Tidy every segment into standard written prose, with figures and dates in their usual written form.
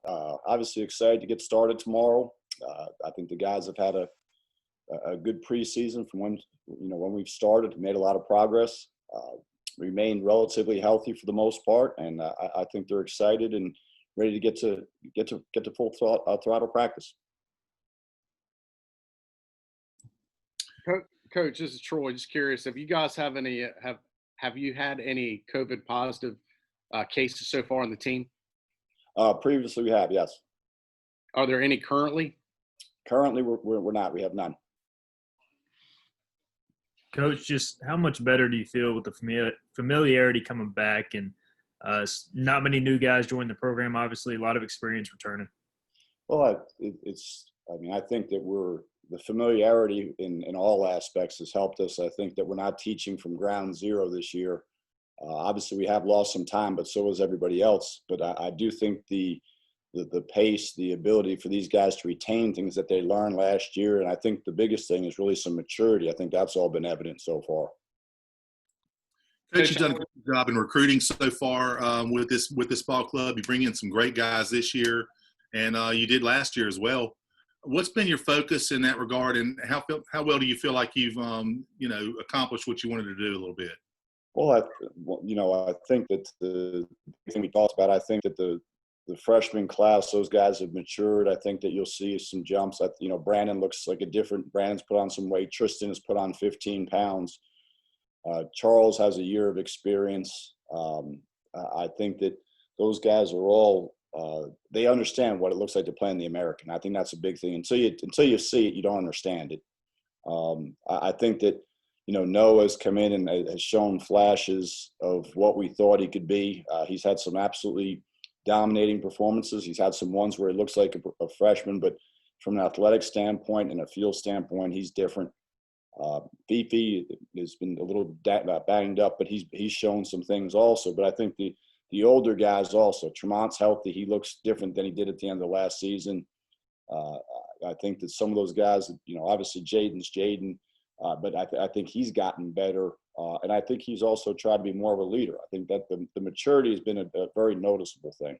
Obviously excited to get started tomorrow. I think the guys have had a good preseason from when we've started, made a lot of progress, remained relatively healthy for the most part, and I think they're excited and ready to get to full throttle practice. Coach, this is Troy. Just curious, have you guys have you had any COVID positive cases so far on the team? Previously, we have, yes. Are there any currently? Currently, we're not. We have none. Coach, just how much better do you feel with the familiarity coming back and not many new guys joining the program? Obviously, a lot of experience returning. Well, I think that the familiarity in all aspects has helped us. I think that we're not teaching from ground zero this year. Obviously, we have lost some time, but so has everybody else. But I do think the pace, the ability for these guys to retain things that they learned last year, and I think the biggest thing is really some maturity. I think that's all been evident so far. Coach, you've done a good job in recruiting so far with this ball club. You bring in some great guys this year, and you did last year as well. What's been your focus in that regard, and how well do you feel like you've accomplished what you wanted to do a little bit? Well, I think that the thing we talked about, I think that the freshman class, those guys have matured. I think that you'll see some jumps. Brandon looks like Brandon's put on some weight. Tristan has put on 15 pounds. Charles has a year of experience. I think that those guys are all they understand what it looks like to play in the American. I think that's a big thing. Until you see it, you don't understand it. I think that Noah's come in and has shown flashes of what we thought he could be. He's had some absolutely dominating performances. He's had some ones where he looks like a freshman, but from an athletic standpoint and a field standpoint, he's different. Fifi has been a little banged up, but he's shown some things also. But I think the older guys also. Tremont's healthy. He looks different than he did at the end of last season. I think that some of those guys, obviously Jaden's Jaden, but I think he's gotten better. And I think he's also tried to be more of a leader. I think that the maturity has been a very noticeable thing.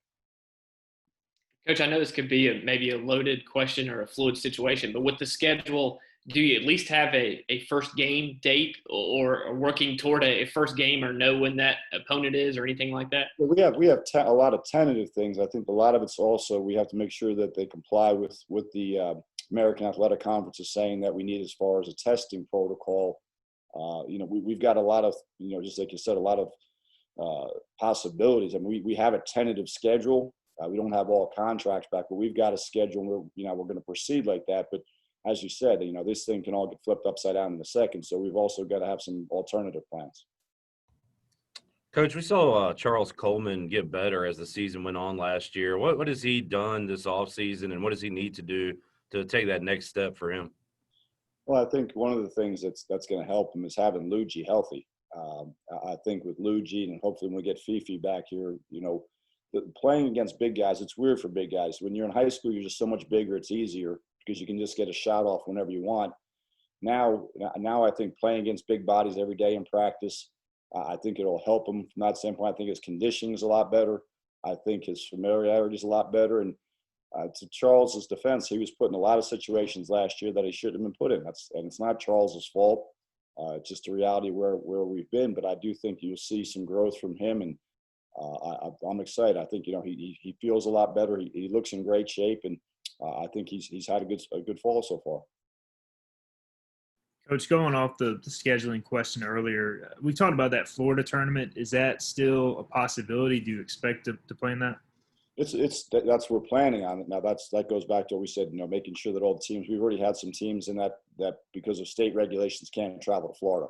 Coach, I know this could be maybe a loaded question or a fluid situation, but with the schedule, do you at least have a first game date or working toward a first game or know when that opponent is or anything like that? Well, we have a lot of tentative things. I think a lot of it's also we have to make sure that they comply with the American Athletic Conference is saying that we need as far as a testing protocol. We've got a lot of, just like you said, a lot of possibilities. I mean, we have a tentative schedule. We don't have all contracts back, but we've got a schedule and we're going to proceed like that. But as you said, this thing can all get flipped upside down in a second. So we've also got to have some alternative plans. Coach, we saw Charles Coleman get better as the season went on last year. What has he done this offseason, and what does he need to do to take that next step for him? Well, I think one of the things that's going to help him is having Luigi healthy. I think with Luigi, and hopefully when we get Fifi back here, playing against big guys, it's weird for big guys. When you're in high school, you're just so much bigger. It's easier because you can just get a shot off whenever you want. Now I think playing against big bodies every day in practice, I think it'll help him from that standpoint. I think his conditioning is a lot better. I think his familiarity is a lot better. And to Charles's defense, he was put in a lot of situations last year that he shouldn't have been put in. And it's not Charles's fault. It's just a reality where we've been. But I do think you'll see some growth from him, and I'm excited. I think he feels a lot better. He looks in great shape, and I think he's had a good fall so far. Coach, going off the scheduling question earlier, we talked about that Florida tournament. Is that still a possibility? Do you expect to play in that? That's we're planning on it. Now that goes back to what we said, making sure that all the teams, we've already had some teams in that because of state regulations can't travel to Florida.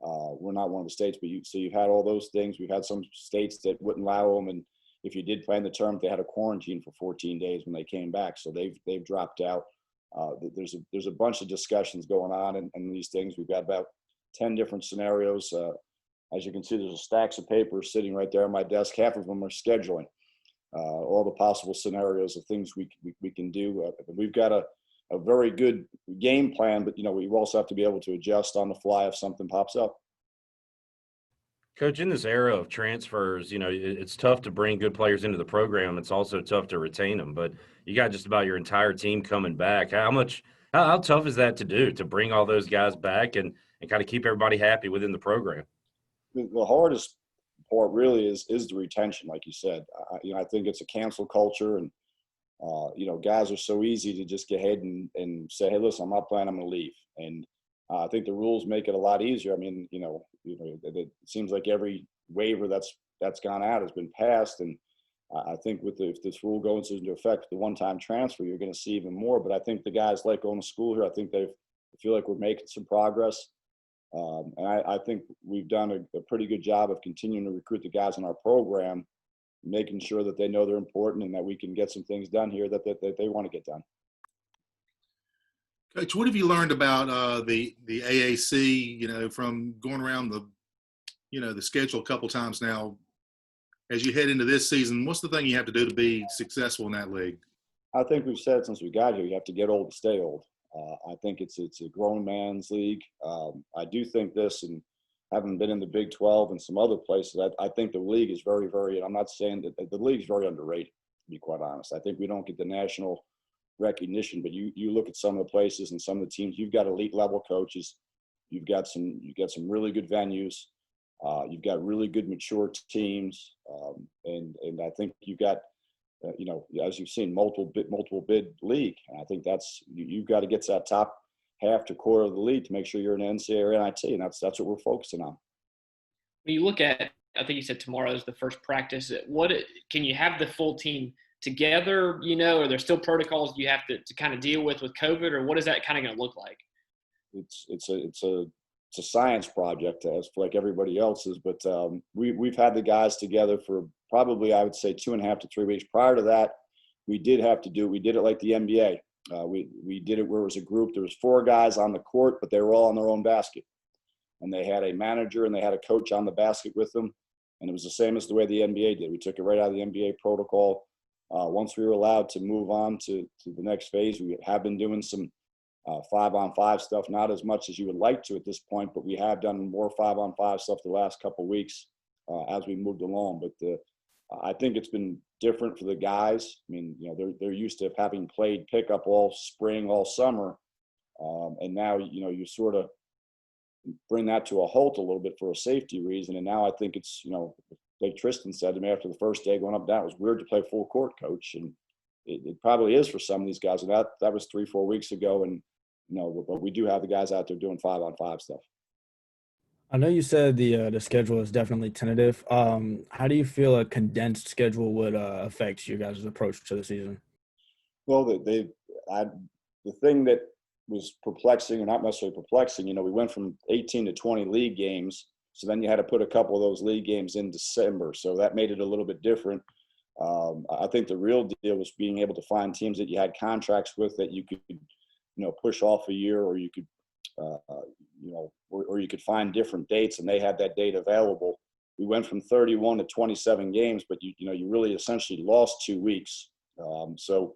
We're not one of the states, but you've had all those things. We've had some states that wouldn't allow them, and if you did play in the tournament, they had a quarantine for 14 days when they came back. So they've dropped out. There's a bunch of discussions going on in these things. We've got about 10 different scenarios. As you can see, there's a stacks of papers sitting right there on my desk. Half of them are scheduling. All the possible scenarios of things we can do. We've got a very good game plan, but we also have to be able to adjust on the fly if something pops up. Coach, in this era of transfers, it's tough to bring good players into the program. It's also tough to retain them. But you got just about your entire team coming back. How tough is that to do, to bring all those guys back and kind of keep everybody happy within the program? The hardest part really is the retention, like you said. I think it's a cancel culture, and guys are so easy to just get ahead and say, hey, listen, I'm not playing, I'm going to leave. And I think the rules make it a lot easier. I mean, it seems like every waiver that's gone out has been passed, and I think if this rule goes into effect, the one-time transfer, you're going to see even more. But I think the guys like going to school here. I think they feel like we're making some progress, and I think we've done a pretty good job of continuing to recruit the guys in our program, making sure that they know they're important and that we can get some things done here that they want to get done. Coach, what have you learned about the AAC? From going around the schedule a couple times now. As you head into this season, what's the thing you have to do to be successful in that league? I think we've said since we got here, you have to get old to stay old. I think it's a grown man's league. I do think this, and having been in the Big 12 and some other places, I think the league is very, very – and I'm not saying that the league is very underrated, to be quite honest. I think we don't get the national recognition, but you look at some of the places and some of the teams, you've got elite level coaches. You've got some really good venues. You've got really good mature teams, and I think you've got, as you've seen, multiple bid league. And I think you've got to get to that top half to quarter of the league to make sure you're in NCAA or NIT, and that's what we're focusing on. When you look at, I think you said tomorrow is the first practice. Can you have the full team together? Are there still protocols you have to kind of deal with COVID, or what is that kind of going to look like? It's a science project, as like everybody else's, but we've had the guys together for probably, I would say, 2.5 to 3 weeks. Prior to that, we did it like the NBA. We did it where it was a group. There was 4 guys on the court, but they were all on their own basket, and they had a manager and they had a coach on the basket with them, and it was the same as the way the NBA did. We took it right out of the NBA protocol. Once we were allowed to move on to the next phase, we have been doing some 5-on-5 stuff, not as much as you would like to at this point, but we have done more 5-on-5 stuff the last couple of weeks as we moved along. But I think it's been different for the guys. I mean, they're used to having played pickup all spring, all summer, and now you sort of bring that to a halt a little bit for a safety reason. And now I think it's like Tristan said to me after the first day going up, that was weird to play full court, coach, and it probably is for some of these guys. And that was 3-4 weeks ago, and but we do have the guys out there doing 5-on-5 stuff. I know you said the schedule is definitely tentative. How do you feel a condensed schedule would affect you guys' approach to the season? Well, the thing that was perplexing, or not necessarily perplexing, we went from 18 to 20 league games. So then you had to put a couple of those league games in December. So that made it a little bit different. I think the real deal was being able to find teams that you had contracts with that you could, push off a year, or you could, or you could find different dates, and they had that date available. We went from 31 to 27 games, but you really essentially lost 2 weeks. So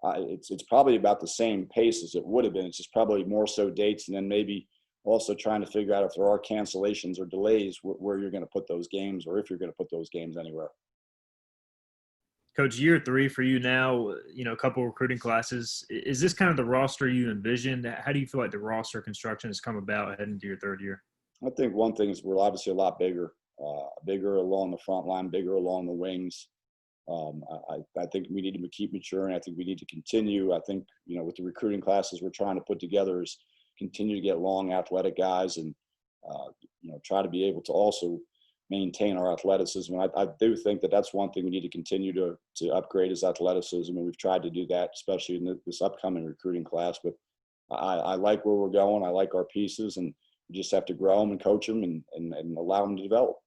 it's probably about the same pace as it would have been. It's just probably more so dates, and then maybe also trying to figure out if there are cancellations or delays where you're going to put those games, or if you're going to put those games anywhere. Coach, year 3 for you now, a couple recruiting classes. Is this kind of the roster you envisioned? How do you feel like the roster construction has come about heading into your 3rd year? I think one thing is we're obviously a lot bigger along the front line, bigger along the wings. I think we need to keep maturing. I think we need to continue. I think, with the recruiting classes we're trying to put together is continue to get long athletic guys and, try to be able to also maintain our athleticism. I do think that's one thing we need to continue to upgrade is athleticism, and we've tried to do that, especially in this upcoming recruiting class. But I like where we're going. I like our pieces, and we just have to grow them and coach them and allow them to develop.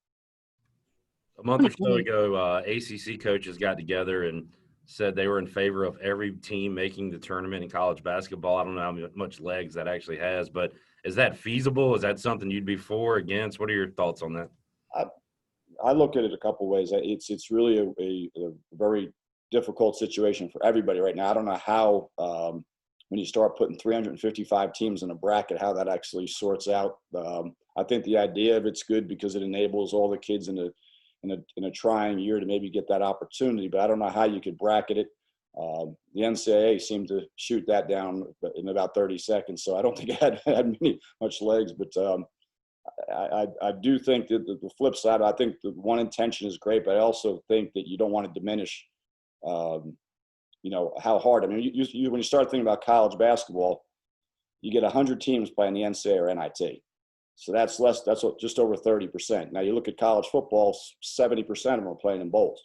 A month or so ago, ACC coaches got together and said they were in favor of every team making the tournament in college basketball. I don't know how much legs that actually has, but is that feasible? Is that something you'd be for, against? What are your thoughts on that? I look at it a couple of ways. It's really a very difficult situation for everybody right now. I don't know how, when you start putting 355 teams in a bracket, how that actually sorts out. I think the idea of it's good because it enables all the kids in a trying year to maybe get that opportunity. But I don't know how you could bracket it. The NCAA seemed to shoot that down in about 30 seconds, so I don't think it had much legs. But I do think that the flip side, I think the one intention is great, but I also think that you don't want to diminish, how hard. I mean, when you start thinking about college basketball, you get 100 teams playing the NCAA or NIT. So that's just over 30%. Now you look at college football, 70% of them are playing in bowls.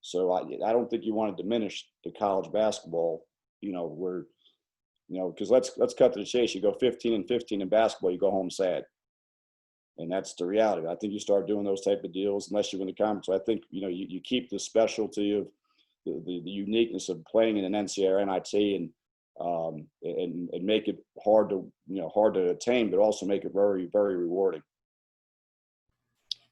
So I don't think you want to diminish the college basketball, because let's cut to the chase. You go 15-15 in basketball, you go home sad. And that's the reality. I think you start doing those type of deals unless you win the conference. So I think, you keep the specialty of the uniqueness of playing in an NCAA or NIT and make it hard to attain, but also make it very, very rewarding.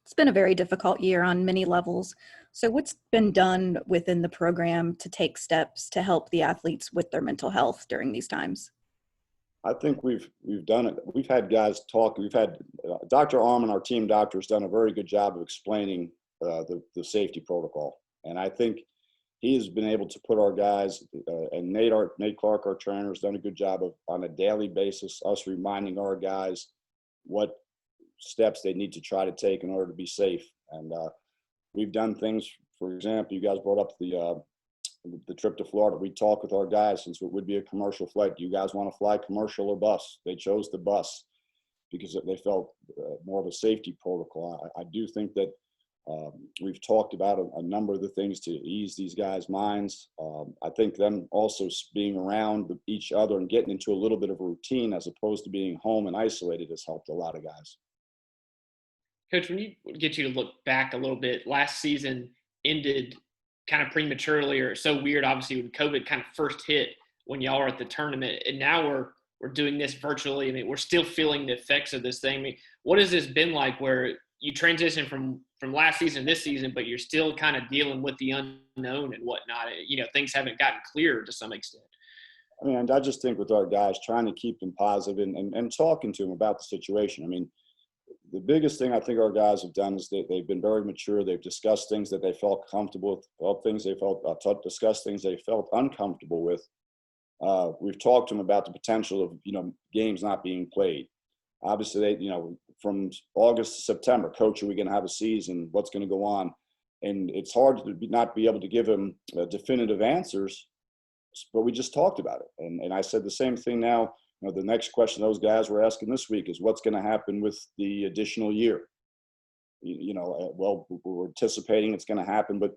It's been a very difficult year on many levels. So what's been done within the program to take steps to help the athletes with their mental health during these times? I think we've done it. We've had guys talk. We've had Dr. Armin, our team doctor, has done a very good job of explaining the safety protocol. And I think he has been able to put our guys, and Nate Clark, our trainer, has done a good job of, on a daily basis, us reminding our guys what steps they need to try to take in order to be safe. And we've done things, for example, you guys brought up the trip to Florida. We talked with our guys, since it would be a commercial flight. Do you guys want to fly commercial or bus? They chose the bus because they felt more of a safety protocol. I do think that we've talked about a number of the things to ease these guys' minds. I think them also being around each other and getting into a little bit of a routine as opposed to being home and isolated has helped a lot of guys. Coach, when you get you to look back a little bit, last season ended kind of prematurely, or so weird, obviously, when COVID kind of first hit when y'all were at the tournament, and now we're doing this virtually. I mean, we're still feeling the effects of this thing. I mean, what has this been like where you transition from last season to this season, but you're still kind of dealing with the unknown and whatnot? Things haven't gotten clearer to some extent. I mean, I just think with our guys, trying to keep them positive and talking to them about the situation. I mean, the biggest thing I think our guys have done is that they've been very mature. They've discussed things that they felt comfortable with, discussed things they felt uncomfortable with. We've talked to them about the potential of, games not being played. Obviously, from August to September, coach, are we going to have a season? What's going to go on? And it's hard to not be able to give them definitive answers, but we just talked about it. And I said the same thing now. The next question those guys were asking this week is what's going to happen with the additional year? Well, we're anticipating it's going to happen, but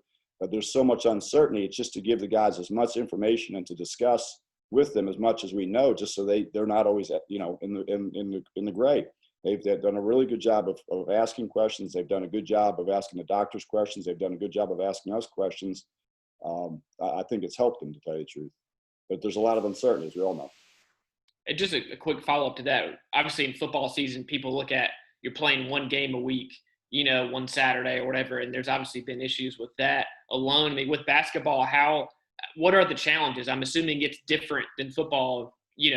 there's so much uncertainty. It's just to give the guys as much information and to discuss with them as much as we know, just so they're not always in the gray. They've done a really good job of asking questions. They've done a good job of asking the doctors questions. They've done a good job of asking us questions. I think it's helped them, to tell you the truth. But there's a lot of uncertainty, as we all know. And just a quick follow-up to that. Obviously, in football season, people look at you're playing one game a week, one Saturday or whatever, and there's obviously been issues with that alone. I mean, with basketball, what are the challenges? I'm assuming it's different than football,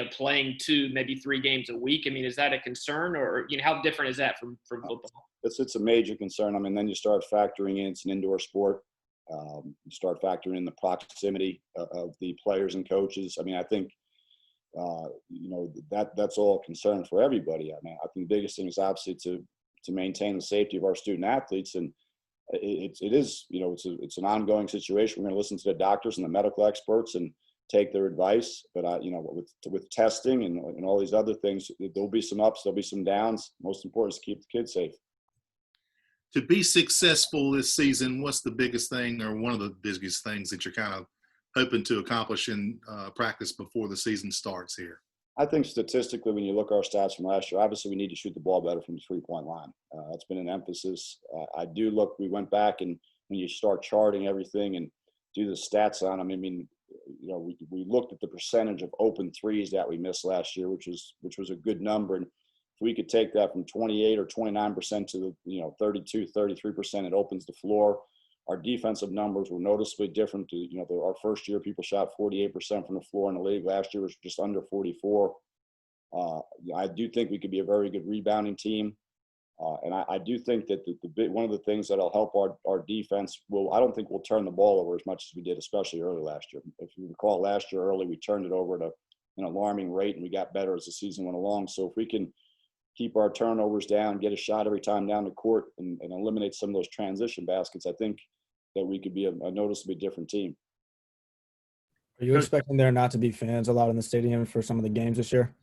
playing 2, maybe 3 games a week. I mean, is that a concern, or how different is that from football? It's a major concern. I mean, then you start factoring in it's an indoor sport. You start factoring in the proximity of the players and coaches. I mean, I think that's all a concern for everybody. I mean, I think the biggest thing is obviously to maintain the safety of our student athletes, and it is it's an ongoing situation. We're going to listen to the doctors and the medical experts and take their advice. But with testing and all these other things, there'll be some ups, there'll be some downs. Most important is to keep the kids safe. To be successful this season, what's the biggest thing, or one of the biggest things that you're kind of hoping to accomplish in practice before the season starts here? I think statistically, when you look at our stats from last year, obviously we need to shoot the ball better from the 3-point line. That's been an emphasis. We went back, and when you start charting everything and do the stats on them, I mean, we looked at the percentage of open threes that we missed last year, which was a good number. And if we could take that from 28 or 29% to 32, 33%, it opens the floor. Our defensive numbers were noticeably different. Our first year, people shot 48% from the floor in the league. Last year was just under 44. I do think we could be a very good rebounding team. And I do think that one of the things that'll help our defense I don't think we'll turn the ball over as much as we did, especially early last year. If you recall, last year early, we turned it over at an alarming rate, and we got better as the season went along. So if we can keep our turnovers down, get a shot every time down the court, and eliminate some of those transition baskets, I think that we could be a noticeably different team. Are you expecting there not to be fans allowed in the stadium for some of the games this year?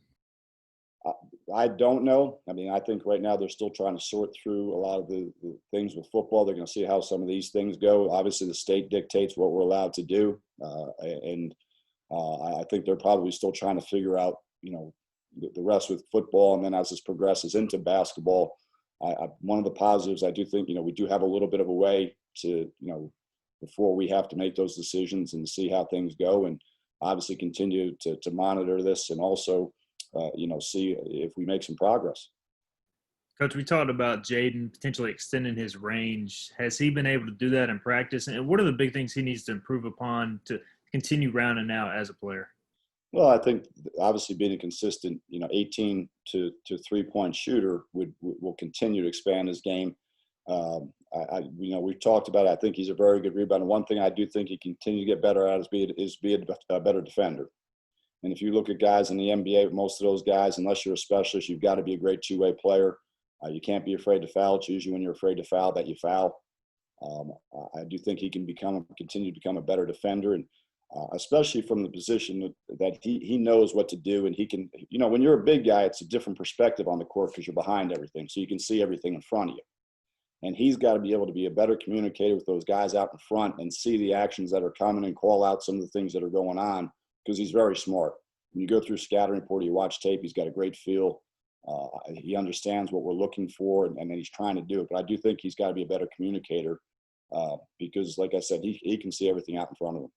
I don't know. I mean, I think right now they're still trying to sort through a lot of the things with football. They're going to see how some of these things go. Obviously, the state dictates what we're allowed to do. I think they're probably still trying to figure out, the rest with football. And then as this progresses into basketball, one of the positives, I do think, we do have a little bit of a way to, before we have to make those decisions and see how things go, and obviously continue to monitor this, and also, see if we make some progress. Coach, we talked about Jaden potentially extending his range. Has he been able to do that in practice? And what are the big things he needs to improve upon to continue rounding out as a player? Well, I think obviously being a consistent, 18 to 3-point shooter will continue to expand his game. We've talked about it. I think he's a very good rebounder. One thing I do think he continue to get better at is be a better defender. And if you look at guys in the NBA, most of those guys, unless you're a specialist, you've got to be a great two-way player. You can't be afraid to foul. It's usually when you're afraid to foul that you foul. I do think he can continue to become a better defender, and especially from the position that he knows what to do. And he can, when you're a big guy, it's a different perspective on the court because you're behind everything. So you can see everything in front of you. And he's got to be able to be a better communicator with those guys out in front and see the actions that are coming and call out some of the things that are going on, because he's very smart. When you go through scouting report, you watch tape, he's got a great feel. He understands what we're looking for, and then he's trying to do it. But I do think he's got to be a better communicator because, like I said, he can see everything out in front of him.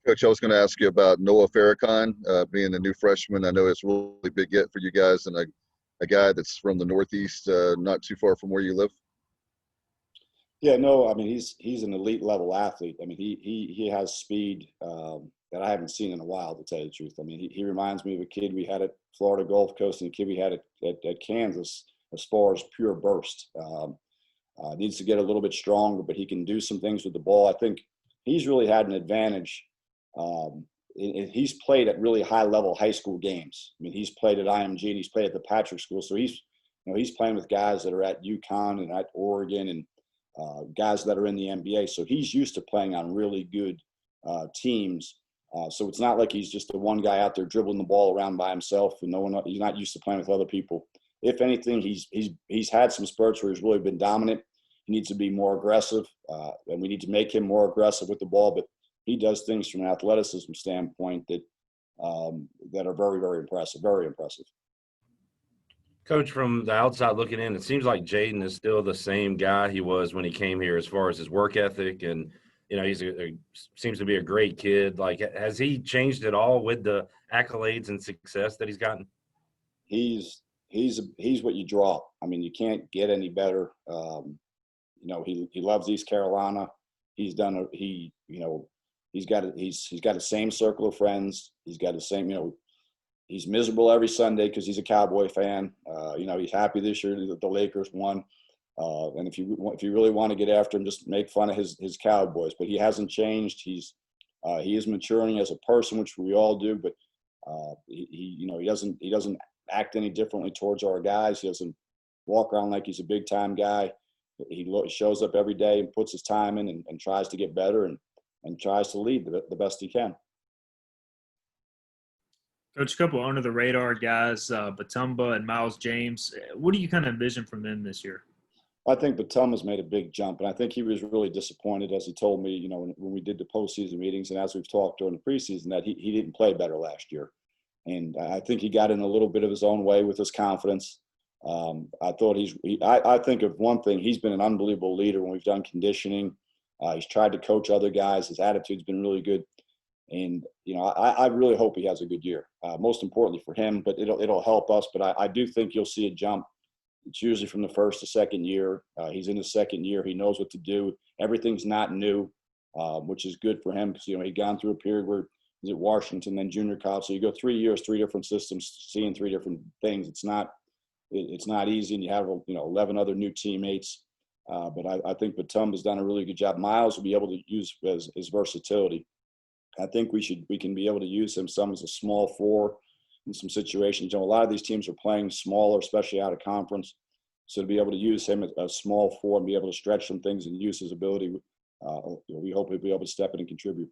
Coach, I was going to ask you about Noah Farrakhan being a new freshman. I know it's a really big get for you guys, and a guy that's from the Northeast, not too far from where you live. Yeah, no, I mean, he's an elite level athlete. I mean, he has speed that I haven't seen in a while, to tell you the truth. I mean, he reminds me of a kid we had at Florida Gulf Coast and a kid we had at Kansas as far as pure burst. Needs to get a little bit stronger, but he can do some things with the ball. I think he's really had an advantage. He's played at really high level high school games. I mean, he's played at IMG and he's played at the Patrick School. So he's playing with guys that are at UConn and at Oregon and guys that are in the NBA. So he's used to playing on really good teams. So it's not like he's just the one guy out there dribbling the ball around by himself, and he's not used to playing with other people. If anything, he's had some spurts where he's really been dominant. He needs to be more aggressive, and we need to make him more aggressive with the ball. But he does things from an athleticism standpoint that are very, very impressive, very impressive. Coach, from the outside looking in, it seems like Jaden is still the same guy he was when he came here as far as his work ethic, and he's seems to be a great kid. Like, has he changed at all with the accolades and success that he's gotten? He's what you draw. I mean, you can't get any better. He loves East Carolina. He's got the same circle of friends. He's got the same, he's miserable every Sunday because he's a Cowboy fan. He's happy this year that the Lakers won. And if you really want to get after him, just make fun of his Cowboys. But he hasn't changed. He is maturing as a person, which we all do. But he doesn't act any differently towards our guys. He doesn't walk around like he's a big time guy. He shows up every day and puts his time in and tries to get better and tries to lead the best he can. Coach, a couple under the radar guys, Batumba and Miles James. What do you kind of envision from them this year? I think Batumba's made a big jump, and I think he was really disappointed, as he told me, when we did the postseason meetings, and as we've talked during the preseason, that he didn't play better last year. And I think he got in a little bit of his own way with his confidence. I think of one thing, he's been an unbelievable leader when we've done conditioning. He's tried to coach other guys. His attitude's been really good. And, I really hope he has a good year, most importantly for him, but it'll help us. But I do think you'll see a jump. It's usually from the first to second year. He's in his second year. He knows what to do. Everything's not new, which is good for him because, he'd gone through a period where, Washington, then junior college. So you go 3 years, 3 different systems, seeing 3 different things. It's not easy, and you have 11 other new teammates. But I think Batum has done a really good job. Miles will be able to use his versatility. I think we can be able to use him some as a small 4 in some situations. A lot of these teams are playing smaller, especially out of conference. So to be able to use him as a small 4 and be able to stretch some things and use his ability, we hope he'll be able to step in and contribute.